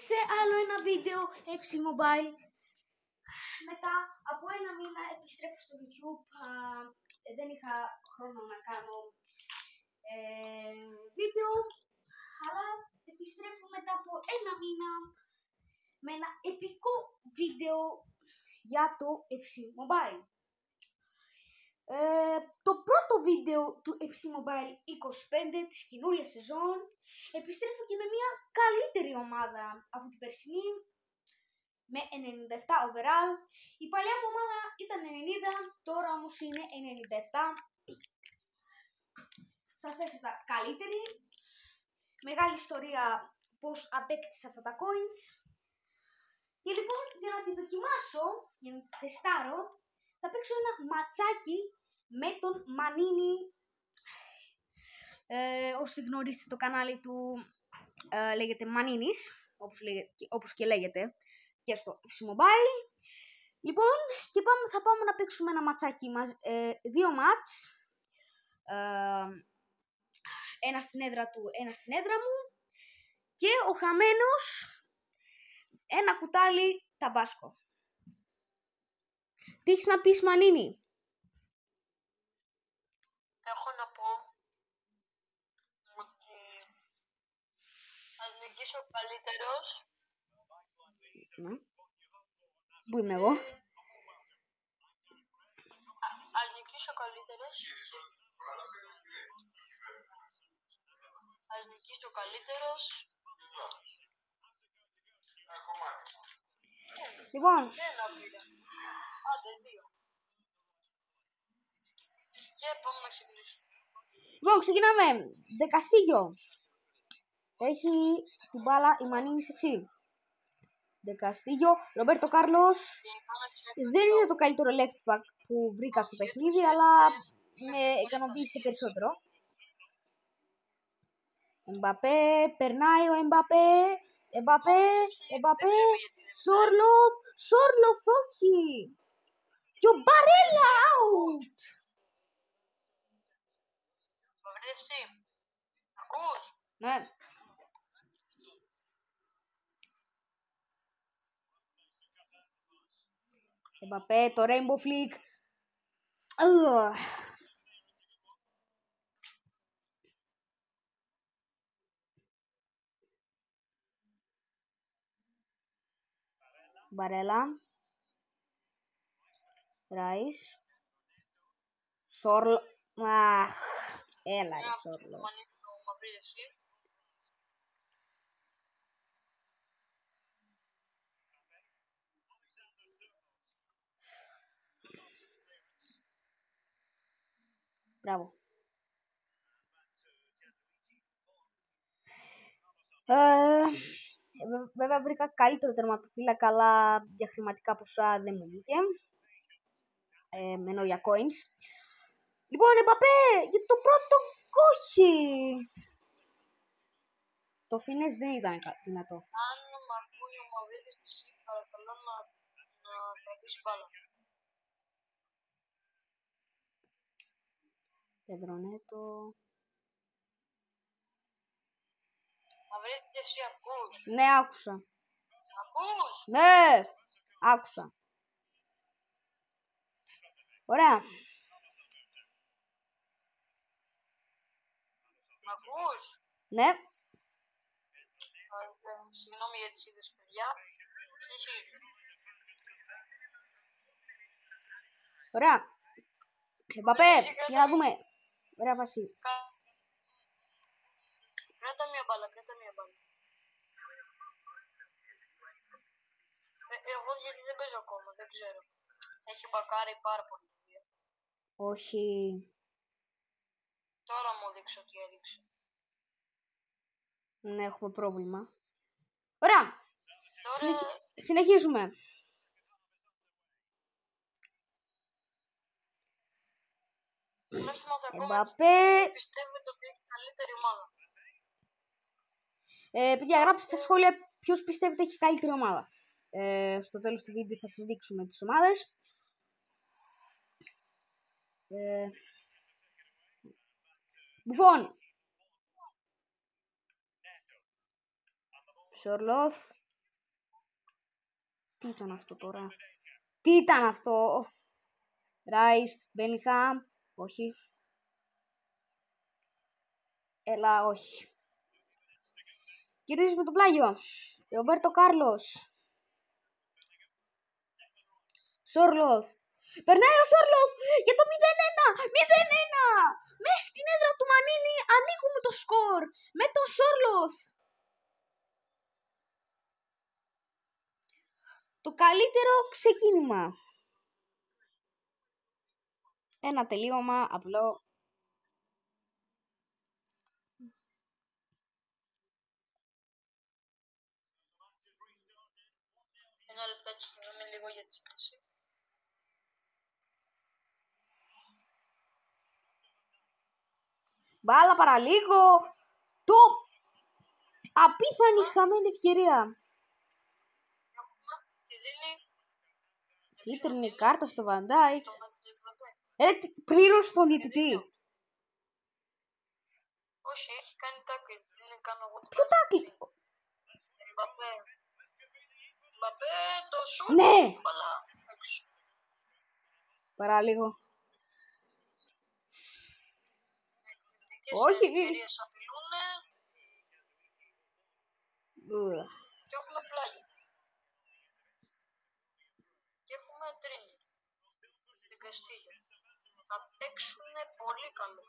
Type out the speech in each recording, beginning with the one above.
σε άλλο ένα βίντεο FC Mobile. Μετά από ένα μήνα επιστρέφω στο YouTube. Δεν είχα χρόνο να κάνω βίντεο, αλλά επιστρέφω μετά από ένα μήνα με ένα επικό βίντεο για το FC Mobile. Το πρώτο βίντεο του FC Mobile 25 της καινούριας σεζόν. Επιστρέφω και με μια καλύτερη ομάδα από την περσινή, με 97 overall. Η παλιά μου ομάδα ήταν 90, τώρα όμως είναι 97. Σαφέστατα καλύτερη. Μεγάλη ιστορία πώς απέκτησα αυτά τα coins. Και λοιπόν, για να τη δοκιμάσω, για να τη τεστάρω, θα παίξω ένα ματσάκι με τον Μανίνι. Όσοι γνωρίζετε το κανάλι του, λέγεται Μανίνις, όπως και λέγεται και στο FC Mobile. Λοιπόν, και θα πάμε να παίξουμε ένα ματσάκι μας, δύο μάτς, ένα στην έδρα του, ένα στην έδρα μου, και ο χαμένος ένα κουτάλι ταμπάσκο. Τι έχεις να πεις, Μανίνι? Έχω να πω ότι ας νικήσει ο καλύτερος. Πού είμαι εγώ? Ας νικήσει ο καλύτερος. Ας νικήσει ο καλύτερος. Λοιπόν, Ένα πήρα. Άντε, δύο. Και πάμε να ξεκινήσουμε. Λοιπόν, ξεκινάμε. Δεκαστίγιο. Έχει την μπάλα η Μανίνη FC. Δεκαστίγιο. Ρομπέρτο Κάρλος. Δεν είναι το καλύτερο left back που βρήκα στο παιχνίδι, αλλά με ικανοποίησε περισσότερο. Εμπαπέ. Περνάει ο Εμπαπέ. Εμπαπέ. Σόρλοθ, όχι. Και ο Μπαρέλα out. Παυρεύση. Ακούς? Ναι. Εμπαπέ, το Rainbow Flick. Μπαρέλα. Ράις. Σόρλο. Αχ, έλα ρε Σόρλο. Μπράβο. Βέβαια βρήκα καλύτερο τερματοφύλακα, αλλά για χρηματικά ποσά δεν μου βγήκε. Εννοώ για coins. Λοιπόν, Εμπαπέ, για το πρώτο κόχι. Το Φίνες δεν ήταν δυνατό. Αν μ' ακούει ο Μαυρίδης, παρακαλώ να κρατήσει μπάλα. Πεδρονέτο. Μαυρίδη, εσύ ακούς? Ναι, άκουσα. Ακούς? Ναι, άκουσα. Ωραία. Μ' ακούς? Ναι. Συγγνώμη για τις είδες, παιδιά. Ωραία. Εμπαπέ, για να δούμε. Ωραία βάση. Κράτα μία μπάλα. Εγώ γιατί δεν παίζω ακόμα, δεν ξέρω. Έχει μπακάρει πάρα πολύ. Όχι. Τώρα μου δείξω τι έδειξε. Ναι, έχουμε πρόβλημα. Ωραία. Τώρα... Συνεχίζουμε. Εμπαπέ. Πιστεύετε ότι έχει καλύτερη ομάδα? Παιδιά, γράψτε στα σχόλια ποιος πιστεύετε έχει καλύτερη ομάδα. Στο τέλος του βίντεο θα σας δείξουμε τις ομάδες. Λοιπόν, Σόρλοθ, Τι ήταν αυτό τώρα? Τι ήταν αυτό? Ράις, Μπέλιγχαμ, όχι. Έλα, όχι. Κερδίζει με το πλάγιο. Ρομπέρτο Κάρλος. Σόρλοθ. Περνάει ο Σόρλοθ για το 0-1. 0-1. Μέσα στην έδρα του Μανίνη ανοίγουμε το σκορ με τον Σόρλοθ. Το καλύτερο ξεκίνημα. Ένα τελείωμα απλό. Ένα λεπτάκι, συγγνώμη λίγο για τη σύντηση. Μπάλα παραλίγο. Το απίθανη χαμένη ευκαιρία. Τη δίνει Κίτρινη κάρτα στο Βαντάικ. το Βαντάικ. Πλήρωσε τον διαιτητή. Όχι, έχει κάνει τάκλι. Δεν κάνω εγώ το Ποιο τάκλι? Μπαπέ. Μπαπέ, το σουτ. Ναι. Αλλά έξω. Παραλίγο. Όχι. Όχι. Ευκαιρίες απειλούνε Ουα. και έχουμε πλάγιο. Και έχουμε τρίνι. Την Καστίγιο. Θα παίξουνε πολύ καλό.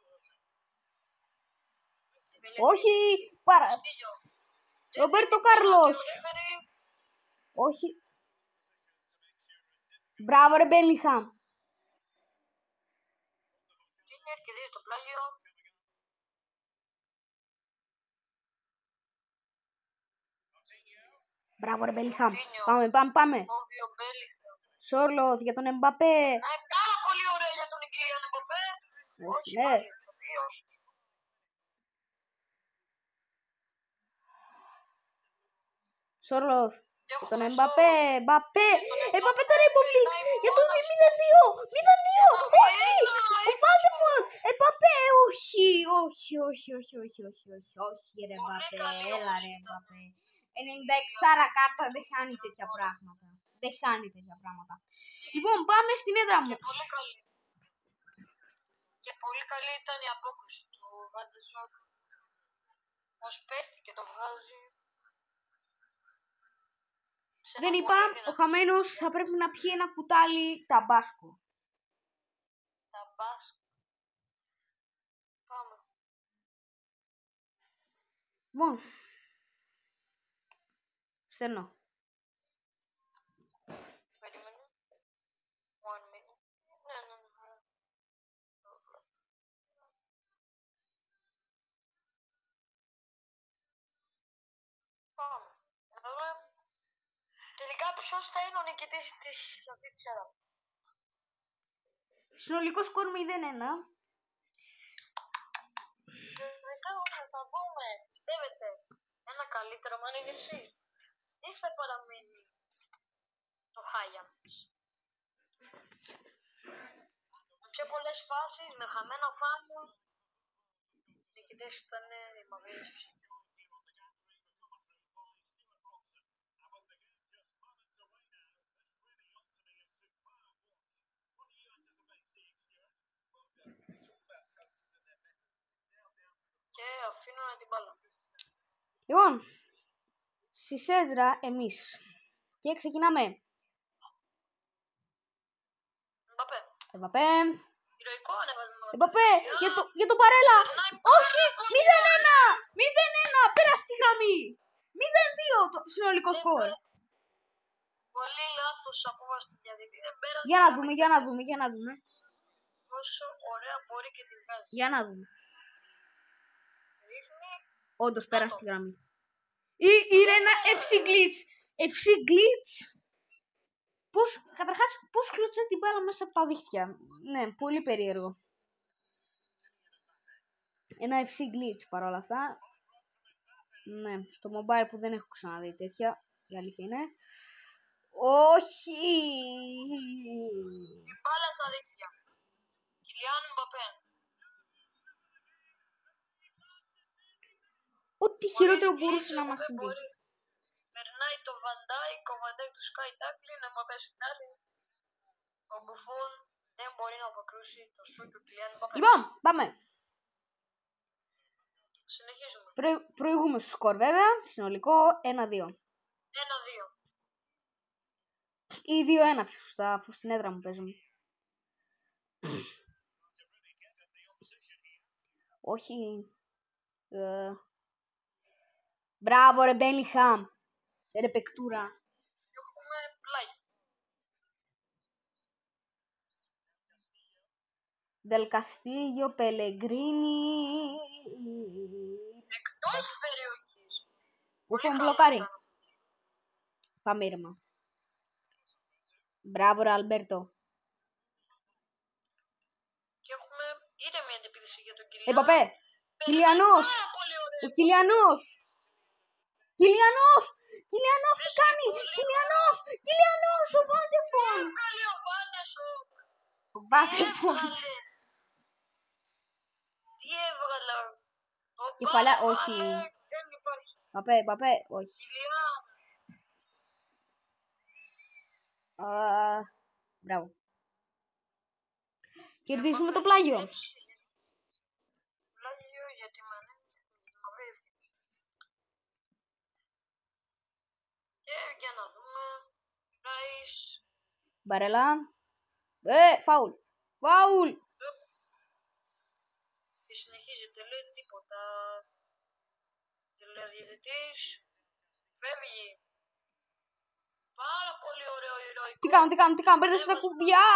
Όχι. Παρα... Καστίγιο. Ρομπέρτο Κάρλος. Όχι. Μπράβο ρε Μπέλιγχαμ. Τζίνιερ κερδίζει το πλάγιο. Μπράβο ρε Μπέλιγχαμ. Πάμε. Κόβει ο Μπέλιγχαμ. Σόρλοθ για τον Εμπαπέ. Πάρα πολύ ωραία για τον Κιλιάν Εμπαπέ. Όχι, ναι. Σόρλοθ για τον Εμπαπέ. Εμπαπέ τώρα υποβλή. Για το 0-2. 0-2. Όχι. Ο Φάλτεφον. Εμπαπέ. Όχι ρε Εμπαπέ. Έλα ρε Εμπαπέ. 96 κάρτα δεν χάνει τέτοια πράγματα. Λοιπόν, πάμε στην έδρα μου. Και πολύ καλή ήταν η απόκριση του Βαντεζόκ. Ως πέφτει και το βγάζει. Δεν είπα, ο χαμένος θα πρέπει να πιει ένα κουτάλι ταμπάσκο. Ταμπάσκο. Πάμε. Λοιπόν. Στέλνω. Περίμενε. One minute. Ναι. Πάμε. Τελικά ποιος θα είναι ο νικητής της αυτή της έδρα. Συνολικό σκορ 0-1. Πιστεύω ότι θα δούμε, πιστεύετε, ένα καλύτερο μανίδευση ή θα παραμείνει το χάγια μας. Με πιο πολλές φάσεις, με χαμένα φάουλ, οι νικητές ήταν η μανίδευση. Και αφήνω την μπάλα. Λοιπόν, στη σέντρα εμείς. Και ξεκινάμε. Εμπαπέ. Ηρωικό ανεβασμό. Εμπαπέ, για το Παρέλα. Όχι, 0-1. 0-1, πέρασε τη γραμμή. 0-2 το συνολικό σκορ. Πολύ λάθος απόβαση του διαιτητή. Δεν πέρασε. Για να δούμε. Όσο ωραία μπορεί και τη βγάζει. Για να δούμε. Ρίχνει. Όντως πέρασε τη γραμμή. Είναι ένα FC glitch. FC glitch. Καταρχάς, πώς κλωτσάει την μπάλα μέσα από τα δίχτυα. Ναι, πολύ περίεργο. Ένα FC glitch παρόλα αυτά. Ναι, στο mobile που δεν έχω ξαναδεί τέτοια. Η αλήθεια είναι. Όχι. Η μπάλα στα δίχτυα. Κιλιάν Εμπαπέ. Ό,τι χειρότερο μπορούσε να μας συμβεί. Περνάει το Βαντάικ, ο Βαντάικ του Sky Tackling, να μαπέσει φινάλι. Ο Μπουφόν δεν μπορεί να αποκρούσει το σουτ του Kylian Mbappé. Λοιπόν, πάμε. Συνεχίζουμε. Προηγούμε στο σκορ βέβαια, συνολικό 1-2. 1-2. Ή 2-1 πιο σωστά, αφού στην έδρα μου παίζουν. Όχι. Μπράβο ρε Μπέλιγχαμ. Ρε παικτούρα. Έχουμε πλάγιο. Δελ Καστίγιο, Πελεγκρίνι. Εκτός περιοχής. Μπουφόν μπλοκάρει. Πάμε ήρεμα. Μπράβο ρε Αλμπέρτο. Και έχουμε ήρεμη αντεπίθεση για τον Kylian. Εμπαπέ. Κιλιανός. Πάρα πολύ ωραίο. Ο Κιλιανός. Κιλιανός. Κιλιανός τι κάνει. Κιλιανός. Κιλιανός. Ο Βάντεφον. Καλή ο Βάντεσον. Ο Βάντεφον. Τι έβγαλε. Κεφαλιά, όχι. Δεν υπάρχει. Μπαπέ, όχι. Kylian. Μπράβο. Κερδίζουμε το πλάγιο. Πλάγιο για τη μαύρη. Και για να δούμε. Ράις. Μπαρέλα. Φάουλ. Φάουλ. Και συνεχίζεται, λέει τίποτα. Τηλεδιαιτητής. Φεύγει. Πάρα πολύ ωραίο ηρωικό. Τι κάνω, παίρνεις τα κουμπιά.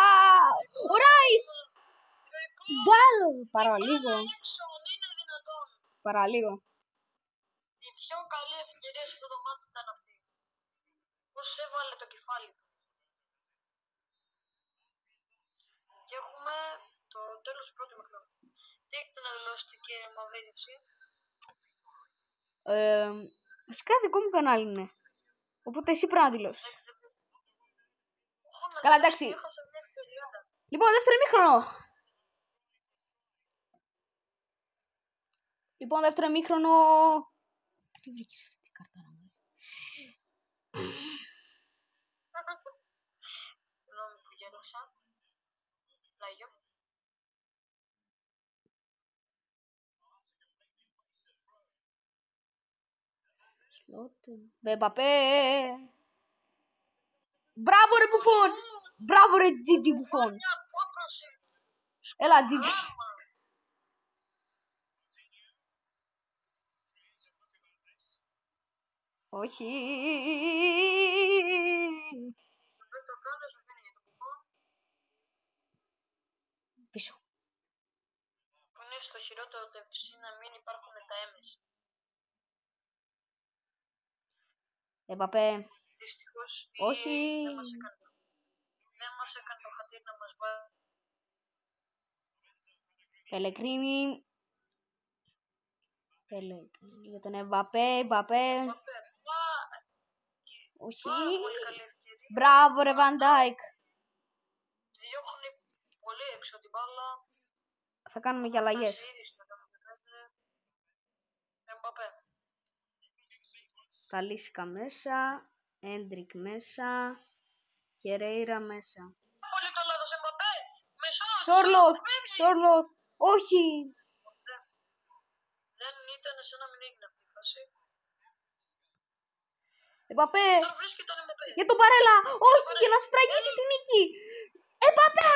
Ο Ράις. Μπαλ. Παραλίγο. Είναι δυνατόν. Παραλίγο. Η πιο καλή ευκαιρία σε αυτό το μάτι ήταν αυτή. Πώς έβαλε το κεφάλι του. Και έχουμε το τέλος του πρώτου παιχνιδιού. Τι έχετε να δηλώσετε κύριε Μαυρίδευση? Φυσικά δικό μου κανάλι είναι. Οπότε εσύ πρέπει να δηλώσεις. Καλά, εντάξει. Λοιπόν, δεύτερο ημίχρονο. Τι βρήκες αυτή την καρτάρα μου. Συγγνώμη που γέλασα. Πλάγιο. Μπαπέ. Μπράβο ρε Μπουφόν. Μπράβο ρε Τζιτζι Μπουφόν. Έλα Τζιτζι. Όχι. Πίσω. Που είναι στο χειρότερο του FC να μην υπάρχουν τα έμεση. Μπαπέ. Δυστυχώς Όχι. δεν μας έκανε το χατήρι να μας βάλει. Πελεκρίνη. Για τον Μπαπέ. Όχι. Πολύ καλή ευκαιρία. Μπράβο ρε Βαντάικ. Διώχνει πολύ έξω την μπάλα. Θα κάνουμε και αλλαγές. Εμπαπέ. Ταλίσκα μέσα. Έντρικ μέσα. Χερέιρα μέσα. Πολύ το λάθος Εμπαπέ. Σόρλοθ. Όχι. Δεν ήταν σαν να μην έγινε αυτή η φάση. Εμπαπέ. Τώρα βρίσκει τον Εμπαπέ. Για τον Παρέλα. Όχι, για να σφραγίσει τη νίκη. Εμπαπέ.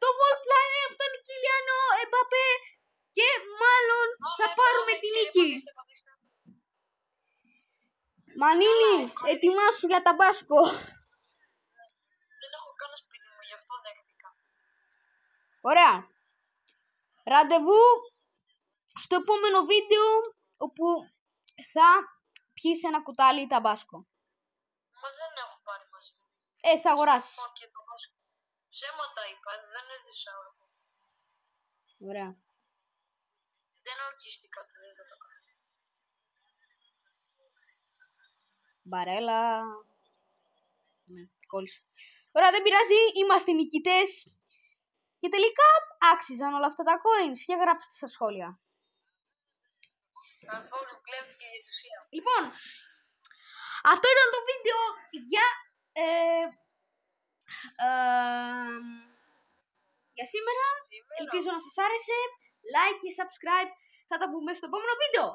Το βολπλά είναι από τον Κιλιανό. Εμπαπέ. Και μάλλον θα πάρουμε τη νίκη. Μανίνη, ετοιμάσου για τα μπάσκο. Δεν έχω καν σπίτι μου, γι' αυτό δέχτηκα. Ωραία. Ραντεβού στο επόμενο βίντεο όπου θα πιείς ένα κουτάλι ταμπάσκο. Μα δεν έχω πάρει μαζί. Θα αγοράσεις. Και το μπάσκο. Ψέματα είπα, δεν έδεισα. Ωραία. Δεν ορκίστηκα ότι δεν θα το κάνω. Μπαρέλα. Ναι, κόλλησε. Ωραία, δεν πειράζει, είμαστε νικητές. Και τελικά άξιζαν όλα αυτά τα coins. Και γράψτε στα σχόλια. Καθόλου πλέον και η ουσία. Λοιπόν, Αυτό ήταν το βίντεο για σήμερα. Ελπίζω να σας άρεσε. Like και subscribe. Θα τα πούμε στο επόμενο βίντεο.